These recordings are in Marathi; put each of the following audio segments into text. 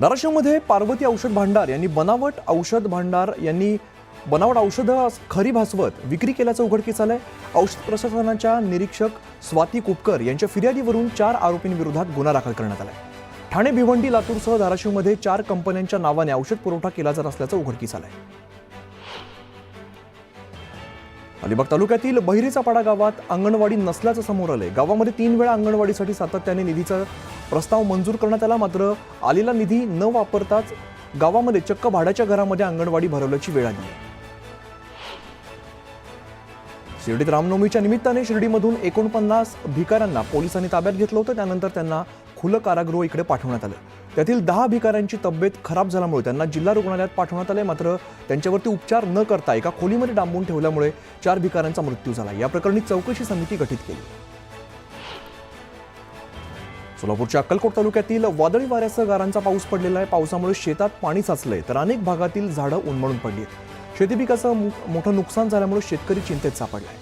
धाराशिवमध्ये पार्वती औषध भांडार यांनी बनावट औषधं खरी भासवत विक्री केल्याचं उघडकीस आलंय। औषध प्रशासनाच्या निरीक्षक स्वाती कुपकर यांच्या फिर्यादीवरून 4 आरोपींविरोधात गुन्हा दाखल करण्यात आलाय। ठाणे, भिवंडी, लातूरसह धाराशिवमध्ये 4 कंपन्यांच्या नावाने औषध पुरवठा केला जात असल्याचं उघडकीस आलंय। अलिबाग तालुक्यातील बहिरेचा पाडा गावात अंगणवाडी नसल्याचं समोर आलंय। गावामध्ये 3 वेळा अंगणवाडीसाठी सातत्याने निधीचा प्रस्ताव मंजूर करण्यात आला, मात्र आलेला निधी न वापरताच गावामध्ये चक्क भाड्याच्या घरामध्ये अंगणवाडी भरवल्याची वेळ आली आहे। शिर्डीत रामनवमीच्या निमित्ताने शिर्डीमधून 49 भिकाऱ्यांना पोलिसांनी ताब्यात घेतलं होतं। त्यानंतर त्यांना खुलं कारागृह इकडे पाठवण्यात आलं। त्यातील 10 भिकाऱ्यांची तब्येत खराब झाल्यामुळे त्यांना जिल्हा रुग्णालयात पाठवण्यात आले, मात्र त्यांच्यावरती उपचार न करता एका खोलीमध्ये डांबून ठेवल्यामुळे 4 भिकाऱ्यांचा मृत्यू झाला। या प्रकरणी चौकशी समिती गठीत केली। सोलापूरच्या अक्कलकोट तालुक्यातील वादळी वाऱ्यासह गारांचा पाऊस पडलेला आहे। पावसामुळे शेतात पाणी साचलंय, तर अनेक भागातील झाडं उन्मळून पडली आहेत। शेती पिकाचं मोठं नुकसान झाल्यामुळे शेतकरी चिंतेत सापडलाय।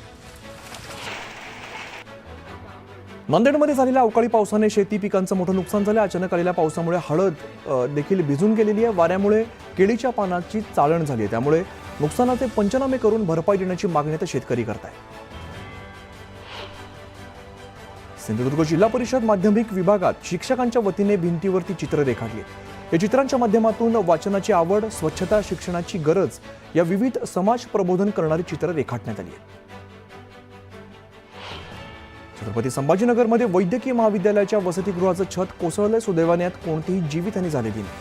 नांदेडमध्ये झालेल्या अवकाळी पावसाने शेती पिकांचं मोठं नुकसान झालं। अचानक आलेल्या पावसामुळे हळद देखील भिजून गेलेली आहे। वाऱ्यामुळे केळीच्या पानाची चाळण झाली आहे, त्यामुळे नुकसानाचे पंचनामे करून भरपाई देण्याची मागणी तर शेतकरी करतायत। सिंधुदुर्ग जिल्हा परिषद माध्यमिक विभागात शिक्षकांच्या वतीने भिंतीवरती चित्र रेखाटली। या चित्रांच्या माध्यमातून वाचनाची आवड, स्वच्छता, शिक्षणाची गरज या विविध समाज प्रबोधन करणारी चित्र रेखाटण्यात आली आहेत। छत्रपती संभाजीनगरमध्ये वैद्यकीय महाविद्यालयाच्या वसतिगृहाचं छत कोसळलंय। सुदैवाने यात कोणतीही जीवितहानी झालेली नाही।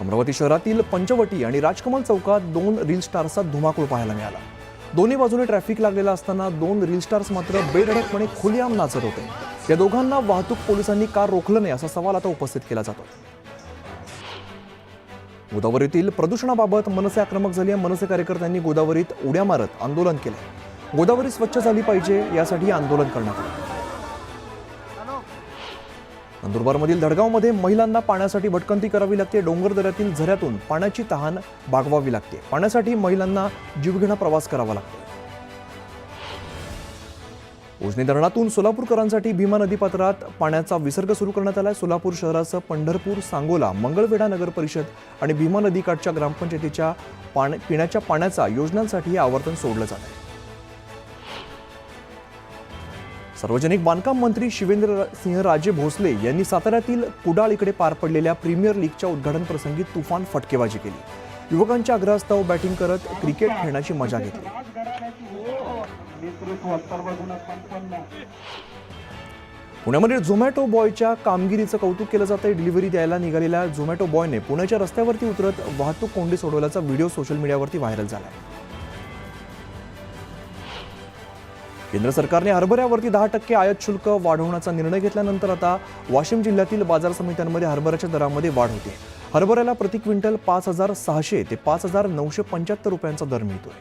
अमरावती शहरातील पंचवटी आणि राजकमल चौकात 2 रील स्टार्सचा धुमाकूळ पाहायला मिळाला। दोन्ही बाजूने ट्रॅफिक लागलेला असताना 2 रील स्टार्स मात्र बेधडकपणे खुलेआम नाचत होते। या दोघांना वाहतूक पोलिसांनी का रोखलं नाही असा सवाल आता उपस्थित केला जातो। गोदावरीतील प्रदूषणाबाबत मनसे आक्रमक झाली आहे। मनसे कार्यकर्त्यांनी गोदावरीत उड्या मारत आंदोलन केले। गोदावरी स्वच्छ झाली पाहिजे यासाठी आंदोलन करण्यात आलं। नंदुरबारमधील धडगावमध्ये महिलांना पाण्यासाठी भटकंती करावी लागते। डोंगरदऱ्यातील झऱ्यातून पाण्याची तहान भागवावी लागते। पाण्यासाठी महिलांना जीवघेणा प्रवास करावा लागतो। उजनी धरणातून सोलापूरकरांसाठी भीमा नदीपात्रात पाण्याचा विसर्ग सुरू करण्यात आला आहे। सोलापूर शहरासह पंढरपूर, सांगोला, मंगळवेढा नगर परिषद आणि भीमा नदीकाठच्या ग्रामपंचायतीच्या पिण्याच्या पाण्याचा योजनांसाठी हे आवर्तन सोडलं जात आहे। सार्वजनिक बांधकाम मंत्री शिवेंद्रसिंहराजे भोसले यांनी साताऱ्यातील कुडाळ इकडे पार पडलेल्या प्रीमियर लीगच्या उद्घाटन प्रसंगी तुफान फटकेबाजी केली। युवकांच्या आग्रहास्तव बॅटिंग करत क्रिकेट खेळण्याची मजा घेतली। पुण्यामध्ये झोमॅटो बॉयच्या कामगिरीचं कौतुक केलं जातंय। डिलिव्हरी द्यायला निघालेल्या झोमॅटो बॉयने पुण्याच्या रस्त्यावरती उतरत वाहतूक कोंडी सोडवल्याचा व्हिडिओ सोशल मीडियावरती व्हायरल झालाय। केंद्र सरकारने हरभऱ्यावरती 10% आयात शुल्क वाढवण्याचा निर्णय घेतल्यानंतर आता वाशिम जिल्ह्यातील बाजार समित्यांमध्ये हरभऱ्याच्या दरामध्ये वाढ होते। हरभऱ्याला प्रति क्विंटल 5,600 ते 5,975 रुपयांचा दर मिळतोय।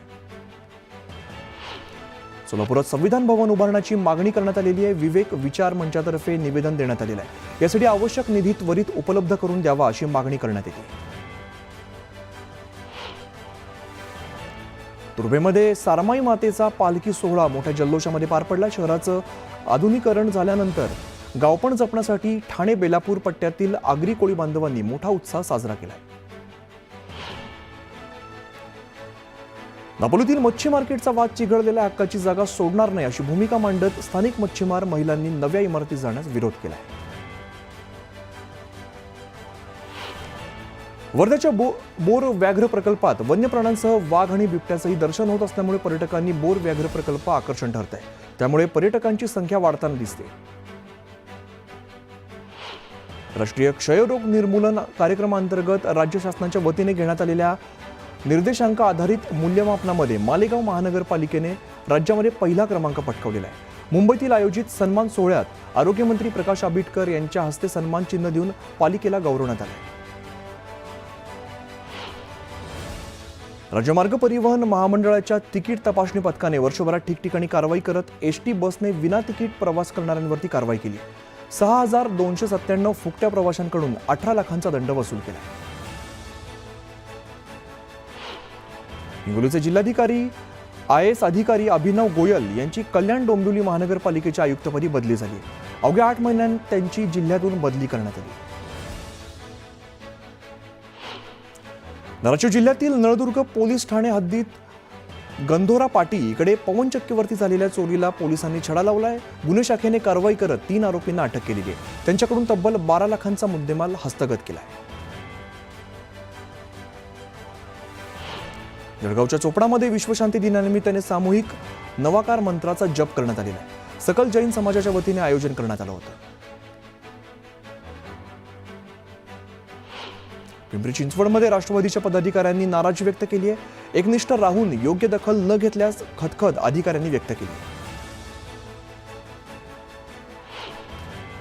सोलापुरात संविधान भवन उभारण्याची मागणी करण्यात आलेली आहे। विवेक विचार मंचातर्फे निवेदन देण्यात आलेलं आहे। यासाठी आवश्यक निधी त्वरित उपलब्ध करून द्यावा अशी मागणी करण्यात येते। तुर्भेमध्ये सारमाई मातेचा पालखी सोहळा मोठ्या जल्लोषामध्ये पार पडला। शहराचं आधुनिकीकरण झाल्यानंतर गावपण जपण्यासाठी ठाणे बेलापूर पट्ट्यातील आगरी कोळी बांधवांनी मोठा उत्साह साजरा केलाय। दापोलीतील मच्छी मार्केटचा वाद चिघळलेल्या हक्काची जागा सोडणार नाही अशी भूमिका मांडत स्थानिक मच्छीमार महिलांनी नव्या इमारतीत जाण्यास विरोध केलाय। वर्ध्याच्या बोर व्याघ्र प्रकल्पात वन्य प्राण्यांसह वाघ आणि बिबट्याचंही दर्शन होत असल्यामुळे पर्यटकांनी बोर व्याघ्र प्रकल्प आकर्षण ठरत आहे। त्यामुळे पर्यटकांची संख्या वाढताना दिसते। राष्ट्रीय क्षयरोग निर्मूलन कार्यक्रमांतर्गत राज्य शासनाच्या वतीने घेण्यात आलेल्या निर्देशांक आधारित मूल्यमापनामध्ये मालेगाव महानगरपालिकेने राज्यामध्ये पहिला क्रमांक पटकावलेला आहे। मुंबईतील आयोजित सन्मान सोहळ्यात आरोग्यमंत्री प्रकाश आंबेडकर यांच्या हस्ते सन्मान चिन्ह देऊन पालिकेला गौरवण्यात आले। राज्य मार्ग परिवहन महामंडळाच्या तिकीट तपासणी पथकाने वर्षभरात ठिकठिकाणी कारवाई करत एसटी बसने विना तिकीट प्रवास करणाऱ्यांवरती कारवाई केली। 6,297 फुकट्या प्रवाशांकडून 18 लाखांचा दंड वसूल केला। हिंगोलीचे जिल्हाधिकारी IAS अधिकारी अभिनव गोयल यांची कल्याण डोंबिवली महानगरपालिकेच्या आयुक्तपदी बदली झाली। अवघ्या 8 महिन्यांत त्यांची जिल्ह्यातून बदली करण्यात आली। धाराशिव जिल्ह्यातील नळदुर्ग पोलीस ठाणे हद्दीत गंधोरा पाटी इकडे पवन चक्कीवरती झालेल्या चोरीला पोलिसांनी छडा लावलाय। गुन्हे शाखेने कारवाई करत 3 आरोपींना अटक केली आहे। त्यांच्याकडून तब्बल 12 लाखांचा मुद्देमाल हस्तगत केलाय। जळगावच्या चोपडामध्ये विश्वशांती दिनानिमित्ताने सामूहिक नवाकार मंत्राचा जप करण्यात आलेला आहे। सकल जैन समाजाच्या वतीने आयोजन करण्यात आलं होतं। पिंपरी चिंचवडमध्ये राष्ट्रवादीच्या पदाधिकाऱ्यांनी नाराजी व्यक्त केली आहे। एकनिष्ठ राहून योग्य दखल न घेतल्यास खदखद अधिकाऱ्यांनी व्यक्त केली।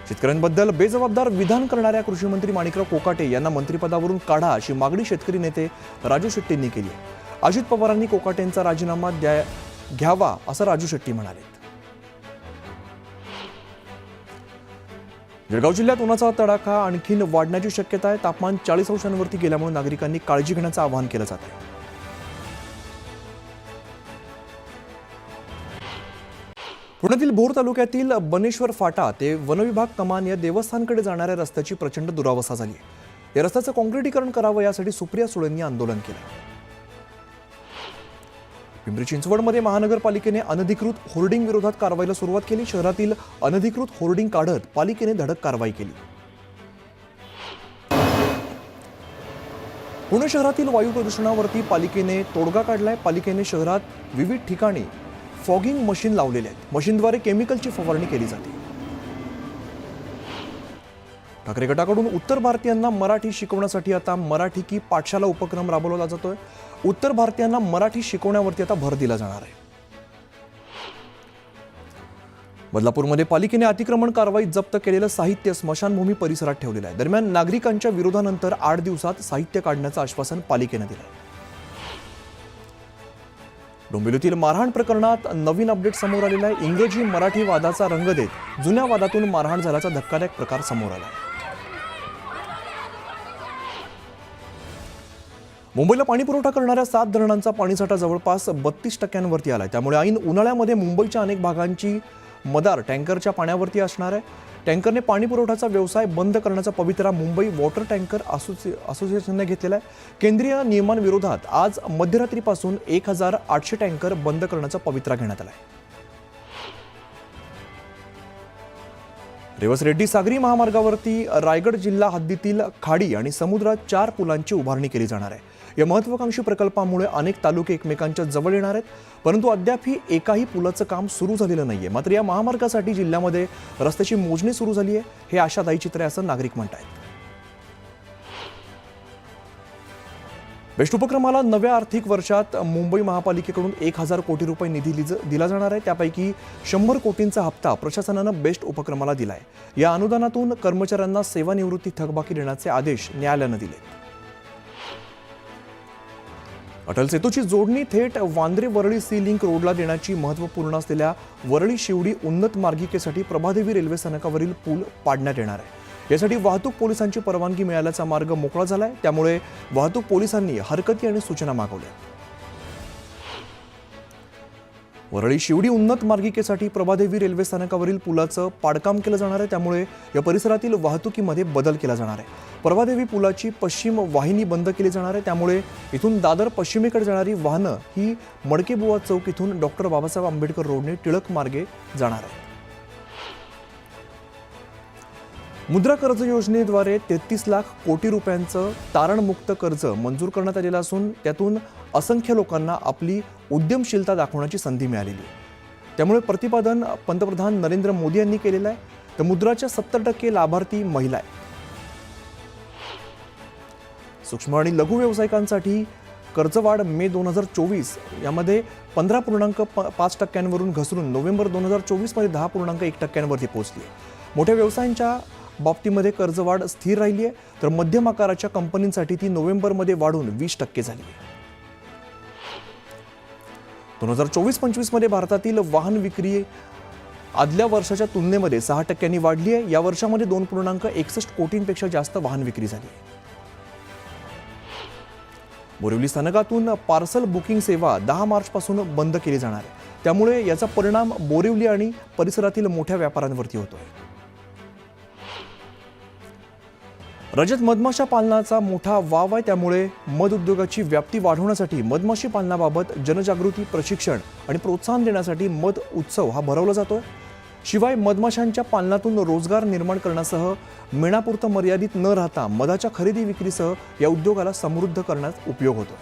शेतकऱ्यांबद्दल बेजबाबदार विधान करणाऱ्या कृषी मंत्री माणिकराव कोकाटे यांना मंत्रिपदावरून काढा अशी मागणी शेतकरी नेते राजू शेट्टींनी केली आहे। अजित पवारांनी कोकाटेंचा राजीनामा घ्यावा असं राजू शेट्टी म्हणाले। जळगाव जिल्ह्यात उन्हाचा तडाखा आणखीन वाढण्याची शक्यता आहे। तापमान 40 अंशांवरती गेल्यामुळे नागरिकांनी काळजी घेण्याचं आवाहन केलं जात आहे। पुण्यातील भोर तालुक्यातील बनेश्वर फाटा ते वनविभाग कमान या देवस्थानकडे जाणाऱ्या रस्त्याची प्रचंड दुरावस्था झाली आहे। या रस्त्याचं काँक्रिटीकरण करावं यासाठी सुप्रिया सुळेंनी आंदोलन केलं। पिंपरी चिंचवडमध्ये महानगरपालिकेने अनधिकृत होर्डिंग विरोधात कारवाईला सुरुवात केली। शहरातील अनधिकृत होर्डिंग काढत पालिकेने धडक कारवाई केली। पुणे शहरातील वायू प्रदूषणावरती पालिकेने तोडगा काढलाय। पालिकेने शहरात विविध ठिकाणी फॉगिंग मशीन लावलेले आहेत। मशीनद्वारे केमिकलची फवारणी केली जाते। ठाकरे गटाकडून उत्तर भारतीयांना मराठी शिकवण्यासाठी आता मराठी की पाठशाला उपक्रम राबवला जातोय। उत्तर भारतीयांना मराठी शिकवण्यावरती आता भर दिला जाणार आहे। बदलापूरमध्ये पालिकेने अतिक्रमण कारवाईत जप्त केलेलं साहित्य स्मशानभूमी परिसरात ठेवलेलं आहे। दरम्यान नागरिकांच्या विरोधानंतर 8 दिवसात साहित्य काढण्याचं आश्वासन पालिकेने दिलं आहे। डोंबिवलीतील मारहाण प्रकरणात नवीन अपडेट समोर आलेला आहे। इंग्रजी मराठी वादाचा रंग देत जुन्या वादातून मारहाण झाल्याचा धक्कादायक प्रकार समोर आला आहे। मुंबईला पाणी पुरवठा करणाऱ्या 7 धरणांचा पाणीसाठा जवळपास 32% आलाय। त्यामुळे ऐन उन्हाळ्यामध्ये मुंबईच्या अनेक भागांची मदार टँकरच्या पाण्यावरती असणार आहे। टँकरने पाणी पुरवठ्याचा व्यवसाय बंद करण्याचा पवित्रा मुंबई वॉटर टँकर असोसिएशनने घेतलेला आहे। केंद्रीय नियमांविरोधात आज मध्यरात्रीपासून 1800 टँकर बंद करण्याचा पवित्रा घेण्यात आला आहे। रेवस रेड्डी सागरी महामार्गावरती रायगड जिल्हा हद्दीतील खाडी आणि समुद्रात 4 पुलांची उभारणी केली जाणार आहे। या महत्त्वाकांक्षी प्रकल्पामुळे अनेक तालुके एकमेकांच्या जवळ येणार आहेत, परंतु अद्यापही एकाही पुलाचं काम सुरू झालेलं नाहीये। मात्र या महामार्गासाठी जिल्ह्यामध्ये रस्त्याची मोजणी सुरू झाली आहे। हे आशादायी चित्र आहे असं नागरिक म्हणतात। बेस्ट उपक्रमाला नव्या आर्थिक वर्षात मुंबई महापालिकेकडून 1000 कोटी रुपये निधी दिला जाणार आहे। त्यापैकी 100 कोटींचा हप्ता प्रशासनानं बेस्ट उपक्रमाला दिलाय। या अनुदानातून कर्मचाऱ्यांना सेवानिवृत्ती थकबाकी देण्याचे आदेश न्यायालयानं दिले। अटल सेतूची जोडणी थेट वांद्रे वरळी सी लिंक रोडला देण्याची महत्त्वपूर्ण असलेल्या वरळी शिवडी उन्नत मार्गिकेसाठी प्रभादेवी रेल्वे स्थानकावरील पूल पाडण्यात येणार आहे। यासाठी वाहतूक पोलिसांची परवानगी मिळाल्याचा मार्ग मोकळा झालाय। त्यामुळे वाहतूक पोलिसांनी हरकती आणि सूचना मागवल्या। वरळी शिवडी उन्नत मार्गिकेसाठी प्रभादेवी रेल्वे स्थानकावरील पुलाचं पाडकाम केलं जाणार आहे। त्यामुळे या परिसरातील वाहतुकीमध्ये बदल केला जाणार आहे। प्रभादेवी पुलाची पश्चिम वाहिनी बंद केली जाणार आहे। त्यामुळे इथून दादर पश्चिमेकडे जाणारी वाहनं ही मडकेबुवा चौक इथून डॉक्टर बाबासाहेब आंबेडकर रोडने टिळक मार्गे जाणार आहे। मुद्रा कर्ज योजनेद्वारे 33 लाख कोटी रुपयांचं तारणमुक्त कर्ज मंजूर करण्यात आलेलं असून त्यातून असंख्य लोकांना आपली उद्यमशीलता दाखवण्याची संधी मिळालेली आहे। त्यामुळे प्रतिपादन पंतप्रधान नरेंद्र मोदी यांनी केलेलं आहे। तर मुद्राच्या 70% लाभार्थी महिला आहेत। सूक्ष्म आणि लघु व्यावसायिकांसाठी कर्जवाढ मे 2024 यामध्ये 15.5% घसरून नोव्हेंबर 2024 मध्ये 10.1% पोहोचली। मोठ्या व्यवसायांच्या बाबतीमध्ये कर्जवाढ स्थिर राहिली आहे, तर मध्यम आकाराच्या कंपनींसाठी ती नोव्हेंबरमध्ये वाढून 20% झाली आहे। 2024-25 मध्ये भारतातील वाहन विक्री आदल्या वर्षाच्या तुलनेमध्ये 6% वाढली आहे। या वर्षामध्ये 2.61 कोटींपेक्षा जास्त वाहन विक्री झाली आहे। बोरिवली स्थानकातून पार्सल बुकिंग सेवा 10 मार्च पासून बंद केली जाणार आहे। त्यामुळे याचा परिणाम बोरिवली आणि परिसरातील मोठ्या व्यापाऱ्यांवरती होतोय। राज्यात मधमाशा पालनाचा मोठा वाव आहे, त्यामुळे मध उद्योगाची व्याप्ती वाढवण्यासाठी मधमाशी पालनाबाबत जनजागृती, प्रशिक्षण आणि प्रोत्साहन देण्यासाठी मध उत्सव हा भरवला जातोय. शिवाय मधमाशांच्या पालनातून रोजगार निर्माण करण्यासह मेणापुरतं मर्यादित न राहता मधाच्या खरेदी विक्रीसह या उद्योगाला समृद्ध करण्यास उपयोग होतो.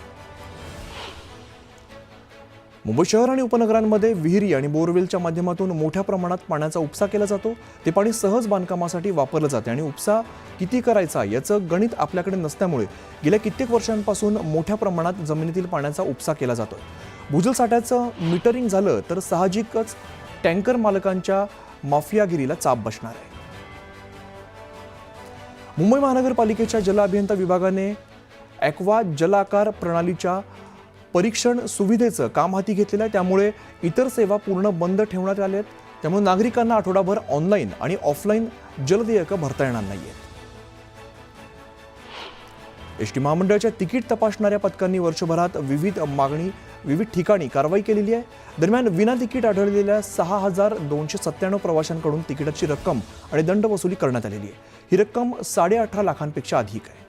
मुंबई शहर आणि उपनगरांमध्ये विहिरी आणि बोरवेलच्या माध्यमातून मोठ्या प्रमाणात पाण्याचा उपसा केला जातो. ते पाणी सहज बांधकामासाठी वापरलं जाते आणि उपसा किती करायचा याचं गणित आपल्याकडे नसल्यामुळे गेल्या कित्येक वर्षांपासून मोठ्या प्रमाणात जमिनीतील पाण्याचा उपसा केला जातो. भूजल साठ्याचं मीटरिंग झालं तर साहजिकच टँकर मालकांच्या माफियागिरीला चाप बसणार आहे. मुंबई महानगरपालिकेच्या जल अभियंता विभागाने ॲक्वा जलाकार प्रणालीच्या परीक्षण सुविधेचं काम हाती घेतलेलं आहे. त्यामुळे इतर सेवा पूर्ण बंद ठेवण्यात आल्या आहेत. त्यामुळे नागरिकांना आठवडाभर ऑनलाईन आणि ऑफलाईन जलदेयकं भरता येणार नाहीयेत. एसटी महामंडळाच्या तिकीट तपासणाऱ्या पथकांनी वर्षभरात विविध ठिकाणी कारवाई केलेली आहे. दरम्यान विना तिकीट आढळलेल्या 6,297 प्रवाशांकडून तिकिटाची रक्कम आणि दंड वसुली करण्यात आलेली आहे. ही रक्कम 18.5 लाखांपेक्षा अधिक आहे.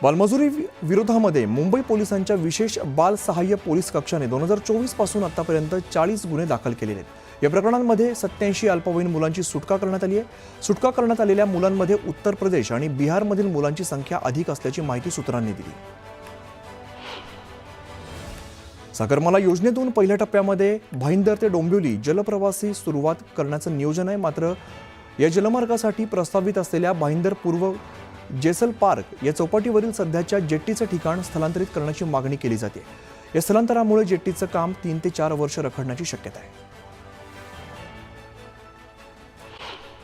बालमजुरी विरोधामध्ये मुंबई पोलिसांच्या विशेष बाल सहाय्य पोलीस कक्षाने 2024 पासून आतापर्यंत 40 गुन्हे दाखल केलेले आहेत. या प्रकरणांमध्ये 87 अल्पवयीन मुलांची सुटका करण्यात आली आहे. सुटका करण्यात आलेल्या मुलांमध्ये उत्तर प्रदेश आणि बिहारमधील मुलांची संख्या अधिक असल्याची माहिती सूत्रांनी दिली. सागरमाला योजनेतून पहिल्या टप्प्यामध्ये भाईंदर ते डोंबिवली जलप्रवासी सुरुवात करण्याचं नियोजन आहे. मात्र या जलमार्गासाठी प्रस्तावित असलेल्या भाईंदर पूर्व जेसल पार्क या चौपाटीवरील सध्याच्या जेट्टीचं ठिकाण स्थलांतरित करण्याची मागणी केली जाते. या स्थलांतरामुळे जेट्टीचं काम 3 ते 4 वर्ष रखडण्याची शक्यता आहे.